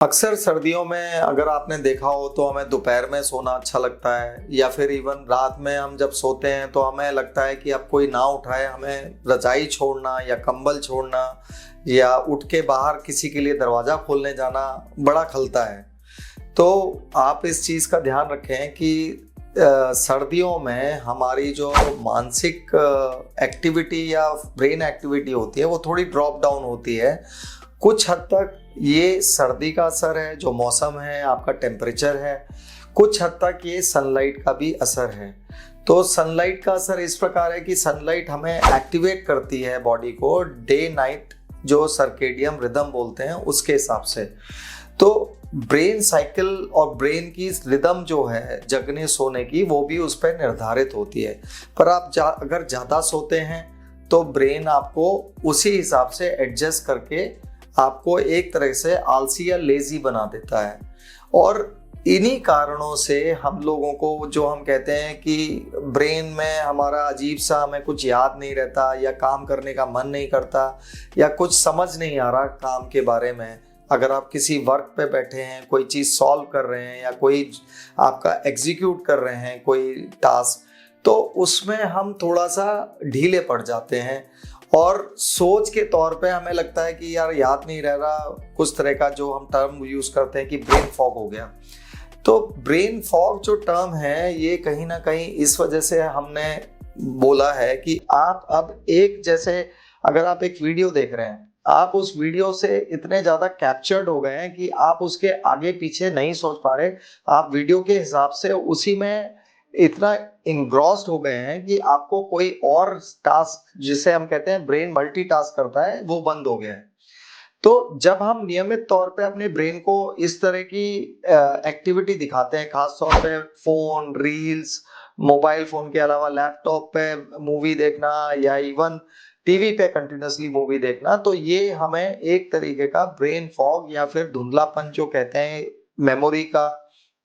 अक्सर सर्दियों में अगर आपने देखा हो तो हमें दोपहर में सोना अच्छा लगता है, या फिर इवन रात में हम जब सोते हैं तो हमें लगता है कि अब कोई ना उठाए, हमें रजाई छोड़ना या कंबल छोड़ना या उठ के बाहर किसी के लिए दरवाज़ा खोलने जाना बड़ा खलता है। तो आप इस चीज़ का ध्यान रखें कि सर्दियों में हमारी जो मानसिक एक्टिविटी या ब्रेन एक्टिविटी होती है वो थोड़ी ड्रॉप डाउन होती है। कुछ हद तक ये सर्दी का असर है, जो मौसम है, आपका टेम्परेचर है। कुछ हद तक ये सनलाइट का भी असर है। तो सनलाइट का असर इस प्रकार है कि सनलाइट हमें एक्टिवेट करती है बॉडी को डे नाइट, जो सर्केडियम रिदम बोलते हैं उसके हिसाब से। तो ब्रेन साइकिल और ब्रेन की रिदम जो है जगने सोने की, वो भी उस पर निर्धारित होती है। पर आप अगर ज़्यादा सोते हैं तो ब्रेन आपको उसी हिसाब से एडजस्ट करके आपको एक तरह से आलसी या लेजी बना देता है। और इन्हीं कारणों से हम लोगों को, जो हम कहते हैं कि ब्रेन में हमारा अजीब सा, हमें कुछ याद नहीं रहता या काम करने का मन नहीं करता या कुछ समझ नहीं आ रहा काम के बारे में। अगर आप किसी वर्क पे बैठे हैं, कोई चीज़ सॉल्व कर रहे हैं या कोई आपका एग्जीक्यूट कर रहे हैं कोई टास्क, तो उसमें हम थोड़ा सा ढीले पड़ जाते हैं और सोच के तौर पे हमें लगता है कि यार याद नहीं रह रहा, कुछ तरह का जो हम टर्म यूज करते हैं कि ब्रेन फॉग हो गया। तो ब्रेन फॉग जो टर्म है ये कहीं ना कहीं इस वजह से हमने बोला है कि आप अब एक, जैसे अगर आप एक वीडियो देख रहे हैं, आप उस वीडियो से इतने ज्यादा कैप्चर्ड हो गए हैं कि आप उसके आगे पीछे नहीं सोच पा रहे। आप वीडियो के हिसाब से उसी में इतना इंग्रॉस्ड हो गए हैं कि आपको कोई और टास्क, जिसे हम कहते हैं ब्रेन मल्टीटास्क करता है, वो बंद हो गया है। तो जब हम नियमित तौर पे अपने ब्रेन को इस तरह की एक्टिविटी दिखाते हैं, खास तौर पे फोन, रील्स, मोबाइल फोन के अलावा लैपटॉप पे मूवी देखना या इवन टीवी पे कंटिन्यूसली मूवी देखना, तो ये हमें एक तरीके का ब्रेन फॉग या फिर धुंधलापन जो कहते हैं मेमोरी का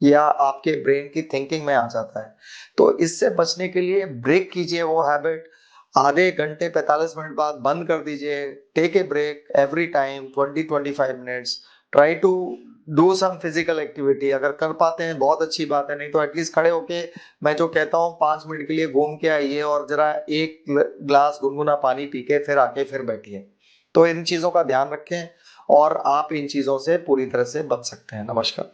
या आपके ब्रेन की थिंकिंग में आ जाता है। तो इससे बचने के लिए ब्रेक कीजिए वो हैबिट। आधे घंटे 45 मिनट बाद बंद कर दीजिए। Take a break every time 20-25 minutes. Try to do some physical activity. अगर कर पाते हैं बहुत अच्छी बात है, नहीं तो एटलीस्ट खड़े होके, मैं जो कहता हूँ 5 मिनट के लिए घूम के आइए और जरा एक ग्लास गुनगुना पानी पी के फिर आके फिर बैठिए। तो इन चीजों का ध्यान रखें और आप इन चीजों से पूरी तरह से बच सकते हैं। नमस्कार।